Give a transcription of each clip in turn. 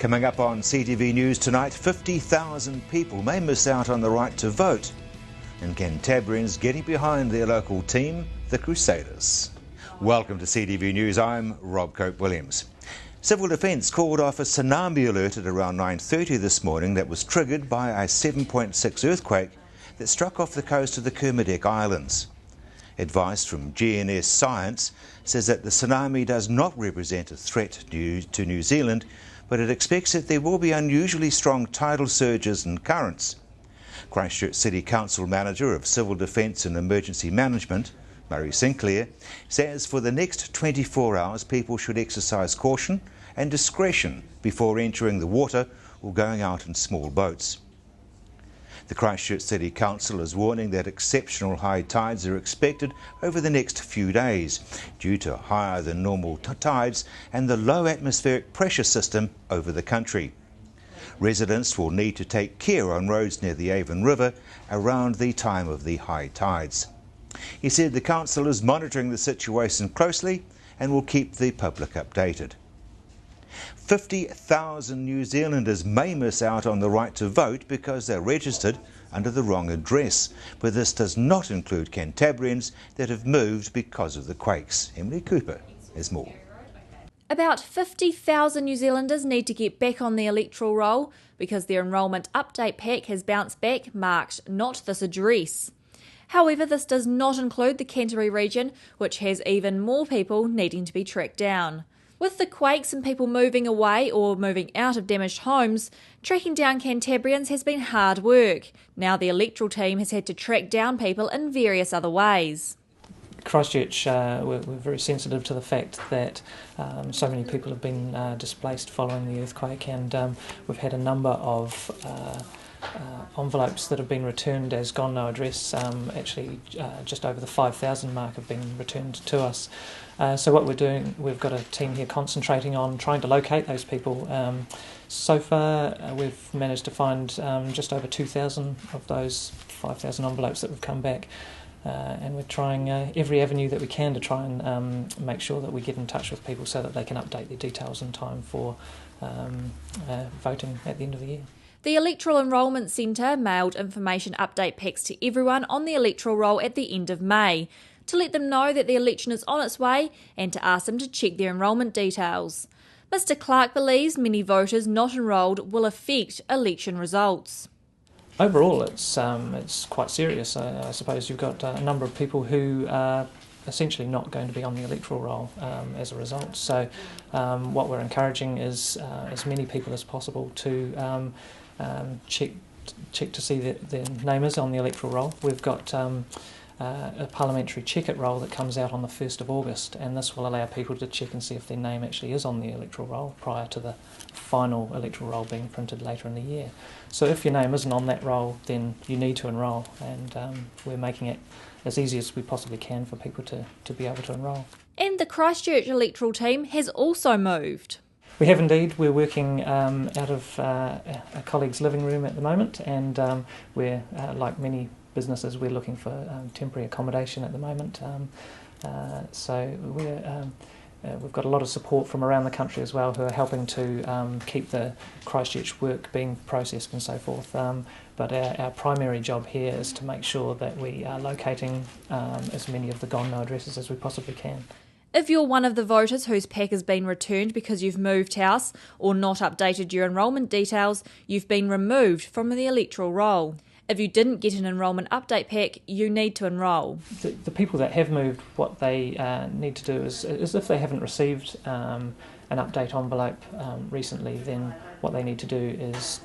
Coming up on CTV News tonight, 50,000 people may miss out on the right to vote. And Canterburyans getting behind their local team, the Crusaders. Welcome to CTV News, I'm Rob Cope-Williams. Civil Defence called off a tsunami alert at around 9:30 this morning that was triggered by a 7.6 earthquake that struck off the coast of the Kermadec Islands. Advice from GNS Science says that the tsunami does not represent a threat to New Zealand, but it expects that there will be unusually strong tidal surges and currents. Christchurch City Council Manager of Civil Defence and Emergency Management, Murray Sinclair, says for the next 24 hours people should exercise caution and discretion before entering the water or going out in small boats. The Christchurch City Council is warning that exceptional high tides are expected over the next few days due to higher than normal tides and the low atmospheric pressure system over the country. Residents will need to take care on roads near the Avon River around the time of the high tides. He said the council is monitoring the situation closely and will keep the public updated. 50,000 New Zealanders may miss out on the right to vote because they're registered under the wrong address, but this does not include Canterburyans that have moved because of the quakes. Emily Cooper has more. About 50,000 New Zealanders need to get back on the electoral roll because their enrolment update pack has bounced back marked "not this address." However, this does not include the Canterbury region, which has even more people needing to be tracked down. With the quakes and people moving away or moving out of damaged homes, tracking down Canterburyans has been hard work. Now the electoral team has had to track down people in various other ways. Christchurch, we're very sensitive to the fact that so many people have been displaced following the earthquake, and we've had a number of envelopes that have been returned as gone no address. Actually just over the 5,000 mark have been returned to us. So what we're doing, we've got a team here concentrating on trying to locate those people. So far we've managed to find just over 2,000 of those 5,000 envelopes that have come back. And we're trying every avenue that we can to try and make sure that we get in touch with people so that they can update their details in time for voting at the end of the year. The Electoral Enrolment Centre mailed information update packs to everyone on the electoral roll at the end of May to let them know that the election is on its way and to ask them to check their enrolment details. Mr Clark believes many voters not enrolled will affect election results. Overall, it's quite serious. I suppose you've got a number of people who are essentially not going to be on the electoral roll as a result. So what we're encouraging is as many people as possible to check to see that their name is on the electoral roll. We've got a parliamentary check-it roll that comes out on the 1st of August, and this will allow people to check and see if their name actually is on the electoral roll prior to the final electoral roll being printed later in the year. So if your name isn't on that roll, then you need to enrol, and we're making it as easy as we possibly can for people to be able to enrol. And the Christchurch electoral team has also moved. We have indeed. We're working out of a colleague's living room at the moment, and we're, like many businesses, we're looking for temporary accommodation at the moment. So we've got a lot of support from around the country as well who are helping to keep the Christchurch work being processed and so forth. But our primary job here is to make sure that we are locating as many of the gone no addresses as we possibly can. If you're one of the voters whose pack has been returned because you've moved house or not updated your enrolment details, you've been removed from the electoral roll. If you didn't get an enrolment update pack, you need to enrol. The people that have moved, what they need to do is if they haven't received an update envelope recently, then what they need to do is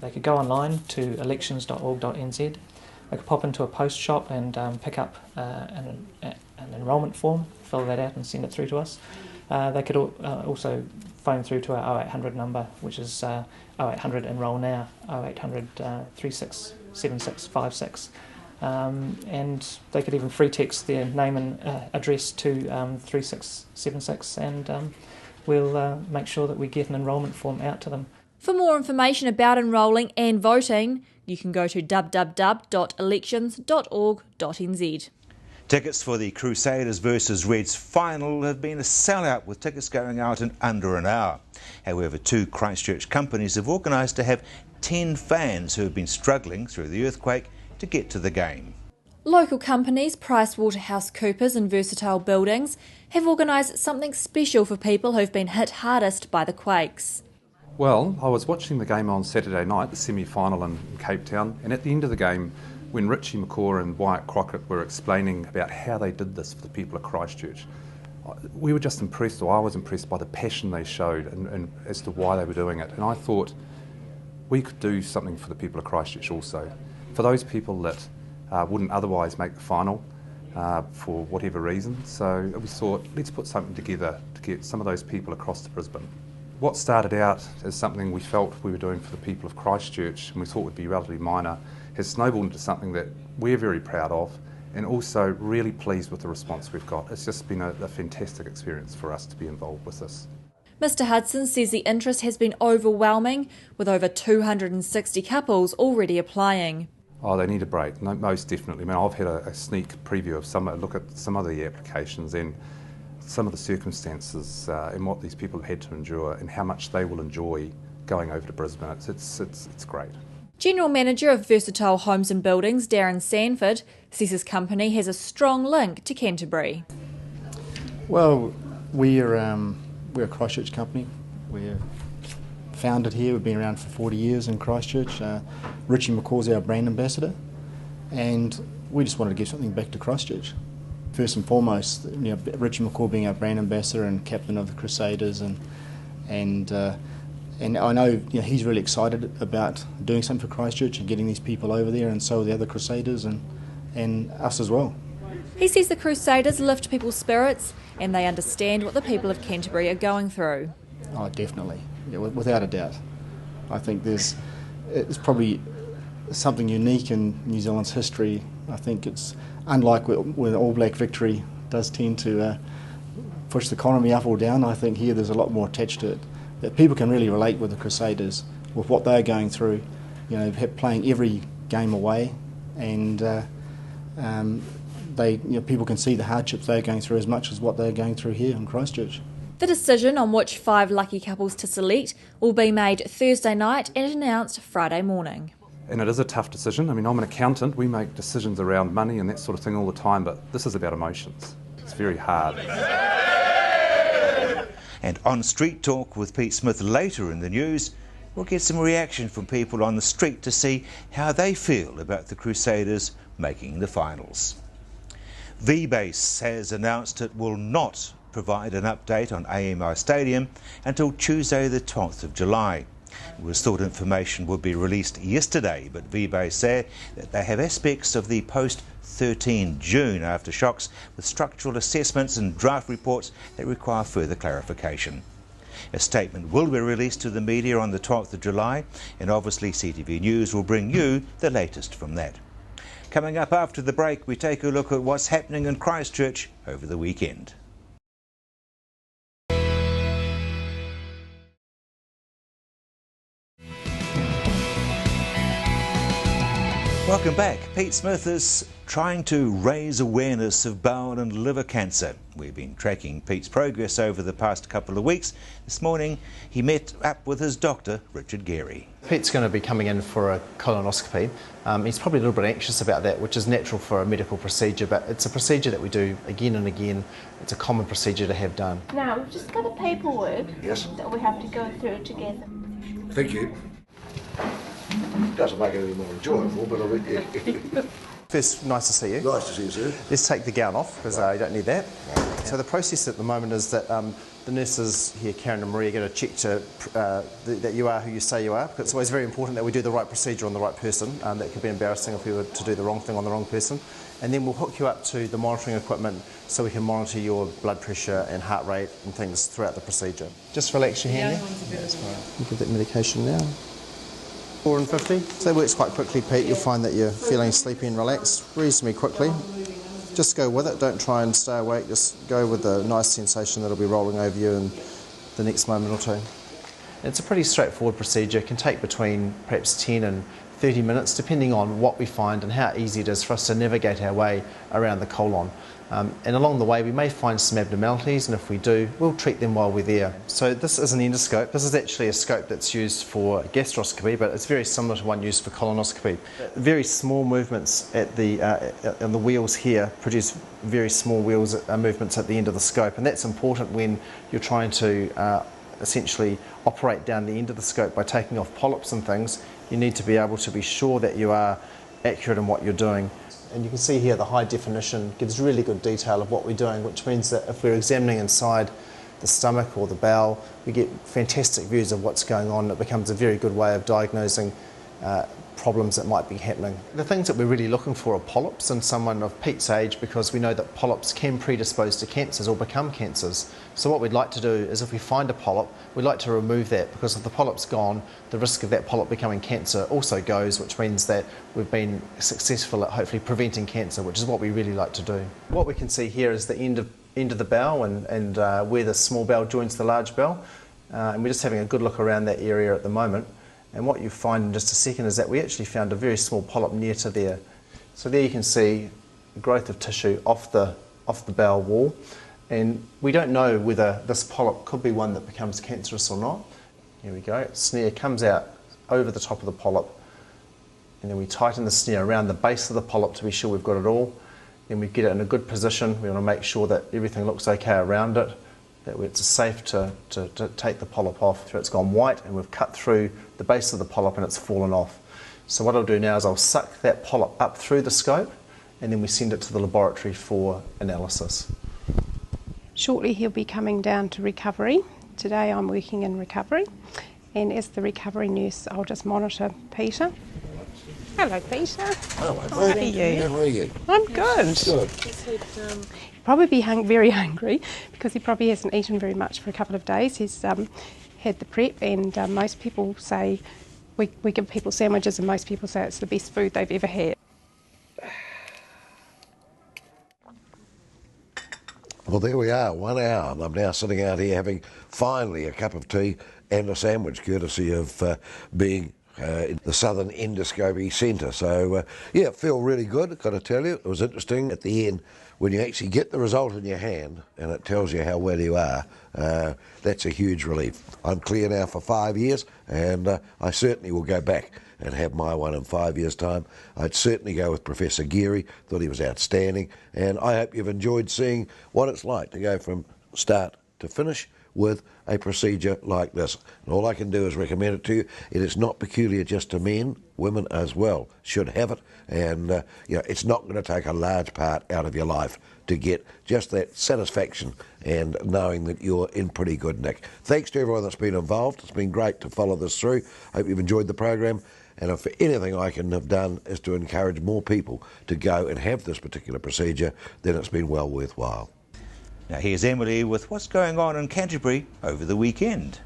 they could go online to elections.org.nz. They could pop into a post shop and pick up an enrolment form, fill that out and send it through to us. They could also phone through to our 0800 number, which is 0800 Enrol Now, 0800 367656. And they could even free text their name and address to 3676, and we'll make sure that we get an enrolment form out to them. For more information about enrolling and voting, you can go to www.elections.org.nz. Tickets for the Crusaders versus Reds final have been a sellout, with tickets going out in under an hour. However, 2 Christchurch companies have organised to have 10 fans who have been struggling through the earthquake to get to the game. Local companies PricewaterhouseCoopers and Versatile Buildings have organised something special for people who've been hit hardest by the quakes. Well, I was watching the game on Saturday night, the semi-final in Cape Town, and at the end of the game, when Richie McCaw and Wyatt Crockett were explaining about how they did this for the people of Christchurch, we were just impressed, or I was impressed by the passion they showed and as to why they were doing it. And I thought we could do something for the people of Christchurch also. For those people that wouldn't otherwise make the final for whatever reason. So we thought, let's put something together to get some of those people across to Brisbane. What started out as something we felt we were doing for the people of Christchurch and we thought would be relatively minor has snowballed into something that we're very proud of and also really pleased with the response we've got. It's just been a fantastic experience for us to be involved with this. Mr Hudson says the interest has been overwhelming, with over 260 couples already applying. Oh, they need a break, no, most definitely. I mean, I've had a sneak preview of look at some of the applications and some of the circumstances and what these people have had to endure and how much they will enjoy going over to Brisbane. It's great. General Manager of Versatile Homes and Buildings, Darren Sanford, says his company has a strong link to Canterbury. Well, we're a Christchurch company. We're founded here. We've been around for 40 years in Christchurch. Richie McCaw's our brand ambassador, and we just wanted to give something back to Christchurch. First and foremost, Richie McCaw being our brand ambassador and captain of the Crusaders, and I know he's really excited about doing something for Christchurch and getting these people over there, and so are the other Crusaders and us as well. He says the Crusaders lift people's spirits and they understand what the people of Canterbury are going through. Oh, definitely, without a doubt. I think it's probably something unique in New Zealand's history. I think it's unlike when All Black victory does tend to push the economy up or down. I think here there's a lot more attached to it, that people can really relate with the Crusaders, with what they're going through, playing every game away, and people can see the hardships they're going through as much as what they're going through here in Christchurch. The decision on which 5 lucky couples to select will be made Thursday night and announced Friday morning. And it is a tough decision. I mean, I'm an accountant, we make decisions around money and that sort of thing all the time, but this is about emotions. It's very hard. And on Street Talk with Pete Smith later in the news, we'll get some reaction from people on the street to see how they feel about the Crusaders making the finals. V-Base has announced it will not provide an update on AMI Stadium until Tuesday the 12th of July. It was thought information would be released yesterday, but V-Base said that they have aspects of the post-13 June aftershocks with structural assessments and draft reports that require further clarification. A statement will be released to the media on the 12th of July, and obviously CTV News will bring you the latest from that. Coming up after the break, we take a look at what's happening in Christchurch over the weekend. Welcome back. Pete Smith is trying to raise awareness of bowel and liver cancer. We've been tracking Pete's progress over the past couple of weeks. This morning he met up with his doctor, Richard Gary. Pete's going to be coming in for a colonoscopy. He's probably a little bit anxious about that, which is natural for a medical procedure, but it's a procedure that we do again and again. It's a common procedure to have done. Now, we've just got a paperwork that we have to go through together. Thank you. Doesn't make it any more enjoyable, but I mean, First, nice to see you. Nice to see you, sir. Let's take the gown off, because you don't need that. Right. So the process at the moment is that the nurses here, Karen and Maria, are going to check that you are who you say you are, because it's always very important that we do the right procedure on the right person. That could be embarrassing if we were to do the wrong thing on the wrong person. And then we'll hook you up to the monitoring equipment so we can monitor your blood pressure and heart rate and things throughout the procedure. Just relax your hand there. That's right. You give that medication now. 4 and 50. So that works quite quickly, Pete. You'll find that you're feeling sleepy and relaxed reasonably quickly. Just go with it. Don't try and stay awake. Just go with the nice sensation that'll be rolling over you in the next moment or two. It's a pretty straightforward procedure. It can take between perhaps 10 and 30 minutes, depending on what we find and how easy it is for us to navigate our way around the colon. And along the way we may find some abnormalities, and if we do, we'll treat them while we're there. So this is an endoscope. This is actually a scope that's used for gastroscopy, but it's very similar to one used for colonoscopy. Very small movements at on the wheels here produce very small movements at the end of the scope, and that's important when you're trying to essentially operate down the end of the scope by taking off polyps and things. You need to be able to be sure that you are accurate in what you're doing. And you can see here the high definition gives really good detail of what we're doing, which means that if we're examining inside the stomach or the bowel, we get fantastic views of what's going on. It becomes a very good way of diagnosing problems that might be happening. The things that we're really looking for are polyps in someone of Pete's age, because we know that polyps can predispose to cancers or become cancers. So what we'd like to do is, if we find a polyp, we'd like to remove that, because if the polyp's gone, the risk of that polyp becoming cancer also goes, which means that we've been successful at hopefully preventing cancer, which is what we really like to do. What we can see here is the end of the bowel and where the small bowel joins the large bowel, and we're just having a good look around that area at the moment. And what you find in just a second is that we actually found a very small polyp near to there. So there you can see growth of tissue off the bowel wall, and we don't know whether this polyp could be one that becomes cancerous or not. Here we go, snare comes out over the top of the polyp, and then we tighten the snare around the base of the polyp to be sure we've got it all. Then we get it in a good position. We want to make sure that everything looks okay around it, that it's safe to take the polyp off. It's gone white and we've cut through the base of the polyp and it's fallen off. So what I'll do now is I'll suck that polyp up through the scope, and then we send it to the laboratory for analysis. Shortly he'll be coming down to recovery. Today I'm working in recovery, and as the recovery nurse I'll just monitor Peter. Hello Peter. Hello, How are you? How are you? I'm good. Good. He'll probably be very hungry because he probably hasn't eaten very much for a couple of days. He's had the prep, and most people say, we give people sandwiches and most people say it's the best food they've ever had. Well, there we are, 1 hour, and I'm now sitting out here having finally a cup of tea and a sandwich, courtesy of being in the Southern Endoscopy Centre. So, yeah, it felt really good, I've got to tell you. It was interesting at the end when you actually get the result in your hand and it tells you how well you are. That's a huge relief. I'm clear now for 5 years, and I certainly will go back and have my one in 5 years' time. I'd certainly go with Professor Geary, thought he was outstanding, and I hope you've enjoyed seeing what it's like to go from start to finish with a procedure like this. And all I can do is recommend it to you. It is not peculiar just to men, women as well should have it, and you know, it's not going to take a large part out of your life to get just that satisfaction and knowing that you're in pretty good nick. Thanks to everyone that's been involved. It's been great to follow this through. Hope you've enjoyed the program, and if anything I can have done is to encourage more people to go and have this particular procedure, then it's been well worthwhile. Now here's Emily with what's going on in Canterbury over the weekend.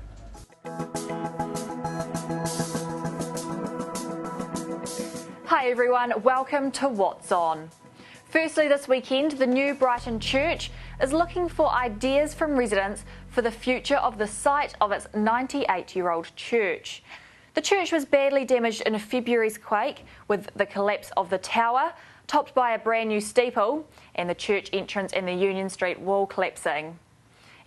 Hi everyone, welcome to What's On. Firstly this weekend, the New Brighton Church is looking for ideas from residents for the future of the site of its 98-year-old church. The church was badly damaged in February's quake, with the collapse of the tower, topped by a brand new steeple, and the church entrance and the Union Street wall collapsing.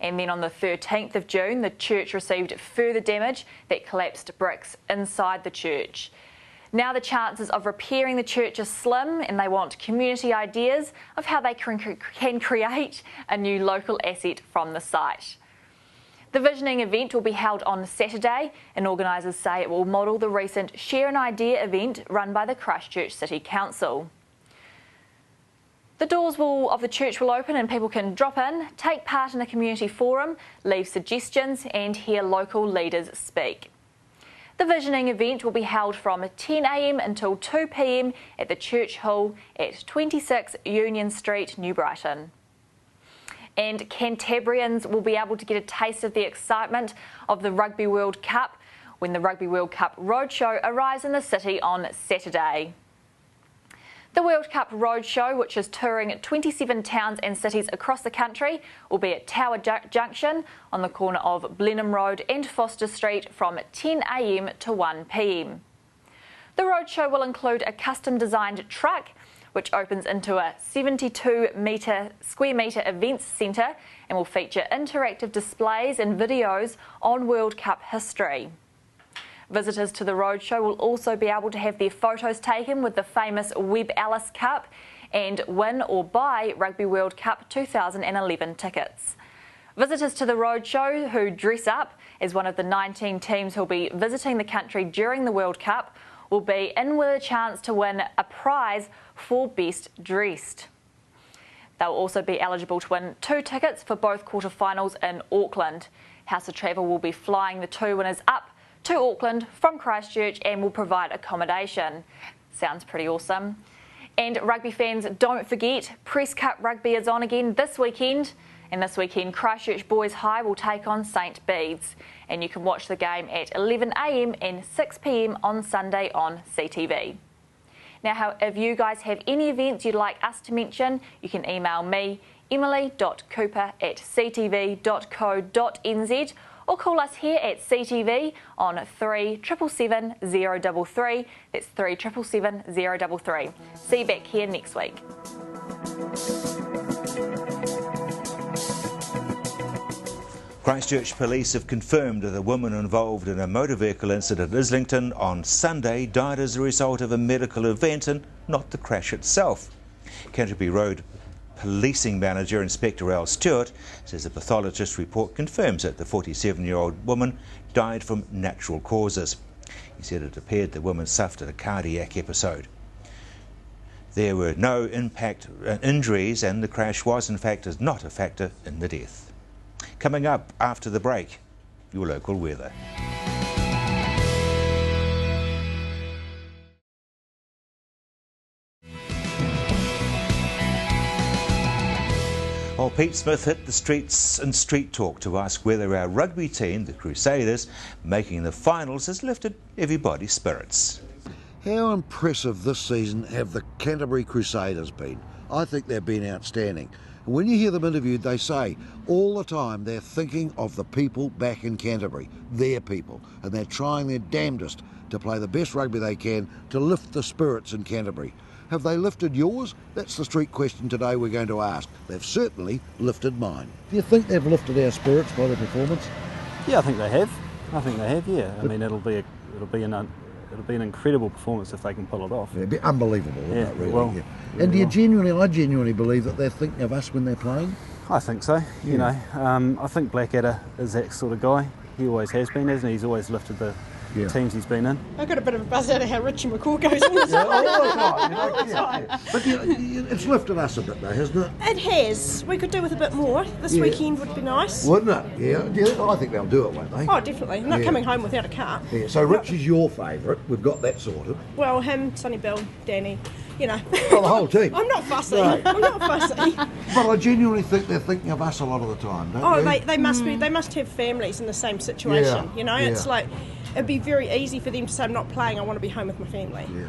And then on the 13th of June, the church received further damage that collapsed bricks inside the church. Now the chances of repairing the church are slim, and they want community ideas of how they can create a new local asset from the site. The visioning event will be held on Saturday, and organisers say it will model the recent Share an Idea event run by the Christchurch City Council. The doors of the church will open and people can drop in, take part in the community forum, leave suggestions and hear local leaders speak. The visioning event will be held from 10 a.m. until 2 p.m. at the Church Hall at 26 Union Street, New Brighton. And Cantabrians will be able to get a taste of the excitement of the Rugby World Cup when the Rugby World Cup Roadshow arrives in the city on Saturday. The World Cup Roadshow, which is touring 27 towns and cities across the country, will be at Tower Junction on the corner of Blenheim Road and Foster Street from 10 a.m. to 1 p.m. The roadshow will include a custom-designed truck, which opens into a 72 square metre events centre and will feature interactive displays and videos on World Cup history. Visitors to the roadshow will also be able to have their photos taken with the famous Webb Ellis Cup and win or buy Rugby World Cup 2011 tickets. Visitors to the roadshow who dress up as one of the 19 teams who will be visiting the country during the World Cup will be in with a chance to win a prize for best dressed. They'll also be eligible to win 2 tickets for both quarterfinals in Auckland. House of Travel will be flying the 2 winners up to Auckland from Christchurch and will provide accommodation. Sounds pretty awesome. And rugby fans, don't forget, Press Cup Rugby is on again this weekend. And this weekend, Christchurch Boys High will take on St Bede's. And you can watch the game at 11 a.m. and 6 p.m. on Sunday on CTV. Now, if you guys have any events you'd like us to mention, you can email me, emily.cooper@ctv.co.nz, or call us here at CTV on 3777 033. That's 3777 033. See you back here next week. Christchurch Police have confirmed that a woman involved in a motor vehicle incident at Islington on Sunday died as a result of a medical event and not the crash itself. Canterbury Road Policing Manager Inspector Al Stewart says a pathologist report confirms that the 47-year-old woman died from natural causes. He said it appeared the woman suffered a cardiac episode. There were no injuries and the crash was in fact not a factor in the death. Coming up after the break, your local weather. Well, Pete Smith hit the streets and Street Talk to ask whether our rugby team, the Crusaders, making the finals has lifted everybody's spirits. How impressive this season have the Canterbury Crusaders been? I think they've been outstanding. And when you hear them interviewed, they say all the time they're thinking of the people back in Canterbury, their people, and they're trying their damnedest to play the best rugby they can to lift the spirits in Canterbury. Have they lifted yours? That's the street question today we're going to ask. They've certainly lifted mine. Do you think they've lifted our spirits by their performance? Yeah, I think they have. Yeah. I mean, it'll be an incredible performance if they can pull it off. It'd be unbelievable, wouldn't it, really? Well, yeah. And do you genuinely believe that they're thinking of us when they're playing? I think so. You know, I think Blackadder is that sort of guy. He always has been, hasn't he? He's always lifted the teams he's been in. I got a bit of a buzz out of how Richie McCaw goes all the time. But it's lifted us a bit though, hasn't it? It has. We could do with a bit more. This weekend would be nice. Wouldn't it? Yeah. I think they'll do it, won't they? Oh, definitely. Not coming home without a cup. Yeah. So Richie's your favourite. We've got that sorted. Well, him, Sonny Bill, Danny, you know. Well, the whole team. I'm not fussy. No. I'm not fussy. But I genuinely think they're thinking of us a lot of the time, don't you? They must be. They must have families in the same situation. Yeah. You know, it's like it'd be very easy for them to say, I'm not playing, I want to be home with my family. Yeah.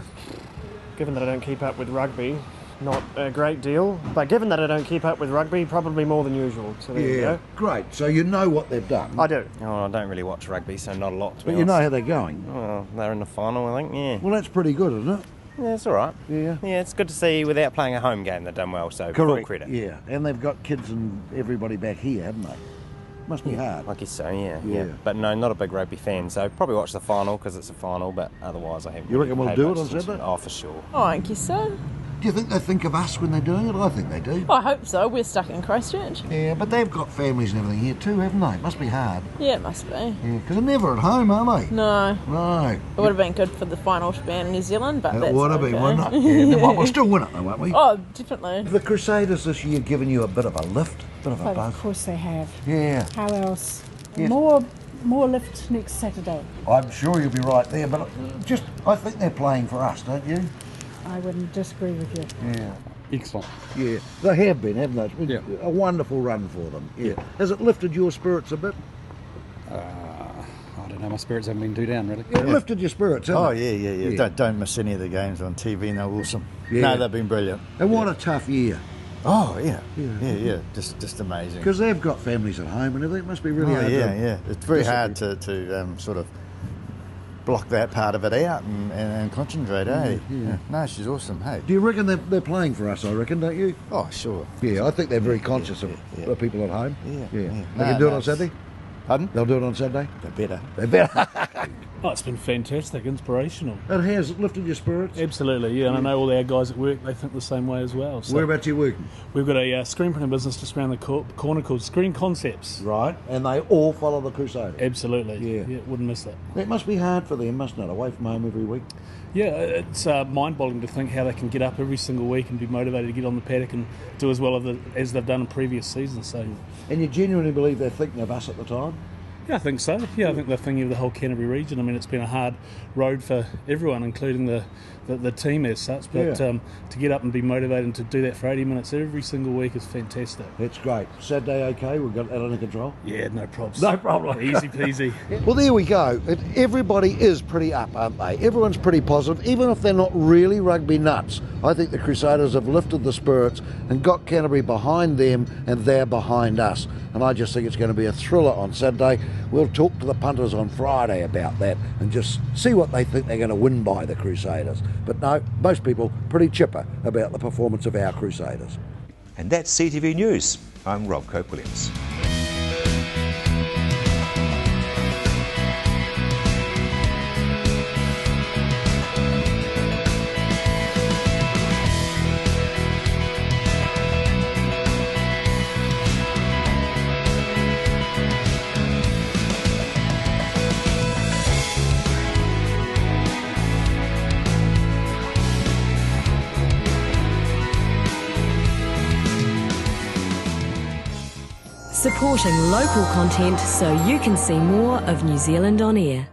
Given that I don't keep up with rugby, not a great deal, but given that I don't keep up with rugby, probably more than usual. So there you go. Great. So you know what they've done. I do. Oh, I don't really watch rugby, so not a lot, to be But honest. you know how they're going. Oh, they're in the final, I think, yeah. Well, that's pretty good, isn't it? Yeah, it's all right. Yeah. Yeah, it's good to see without playing a home game, they've done well, so full credit. Yeah, and they've got kids and everybody back here, haven't they? Must be hard. I guess so, yeah. But no, not a big rugby fan, so probably watch the final because it's a final, but otherwise I haven't. You reckon we'll paid do much it on attention. Saturday? Oh, for sure. Oh, I guess so. Do you think they think of us when they're doing it? I think they do. I hope so. We're stuck in Christchurch. Yeah, but they've got families and everything here too, haven't they? It must be hard. Yeah, it must be. Yeah, because they're never at home, are they? No. No. It would have been good for the final to be in New Zealand, but It would have been, wouldn't it? Yeah, we'll still win it though, won't we? Oh, definitely. The Crusaders this year given you a bit of a lift, bit of a buzz. Of course they have. Yeah. How else? Yes. More lift next Saturday. I'm sure you'll be right there, but I think they're playing for us, don't you? I wouldn't disagree with you. Yeah. Excellent. Yeah, they have been, haven't they? It's been a wonderful run for them. Yeah. Has it lifted your spirits a bit? I don't know, my spirits haven't been too down, really. It lifted your spirits, hasn't it? Yeah. Don't miss any of the games on TV, they're awesome. Yeah. No, they've been brilliant. And what a tough year. Oh, yeah. Just amazing. Because they've got families at home and everything. It must be really hard. Yeah. It's very hard to sort of block that part of it out and concentrate, eh? Yeah. No, she's awesome, hey. Do you reckon they're playing for us, I reckon, don't you? Oh, sure. Yeah, I think they're very conscious of the people at home. Yeah. They No, can do it no, on Saturday? Pardon? They'll do it on Saturday? They're better. They're better. Oh, it's been fantastic, inspirational. It has lifted your spirits? Absolutely, yeah, and I know all our guys at work, they think the same way as well. So Whereabouts are you working? we've got a screen printing business just around the corner called Screen Concepts. Right, and they all follow the Crusaders? Absolutely, yeah, wouldn't miss that. It must be hard for them, mustn't it, away from home every week? Yeah, it's mind-boggling to think how they can get up every single week and be motivated to get on the paddock and do as well as they've done in previous seasons. So, and you genuinely believe they're thinking of us at the time? yeah, I think so. Yeah, I think they're thinking of the whole Canterbury region. I mean, it's been a hard road for everyone, including the team as such. But to get up and be motivated and to do that for 80 minutes every single week is fantastic. It's great. Saturday okay? We've got that under control? Yeah, no problems. No problem. Easy peasy. Well, there we go. Everybody is pretty up, aren't they? Everyone's pretty positive, even if they're not really rugby nuts. I think the Crusaders have lifted the spirits and got Canterbury behind them, and they're behind us. And I just think it's going to be a thriller on Saturday. We'll talk to the punters on Friday about that and just see what they think they're going to win by, the Crusaders. But no, most people pretty chipper about the performance of our Crusaders. And that's CTV News. I'm Rob Cope-Williams. Supporting local content so you can see more of New Zealand on air.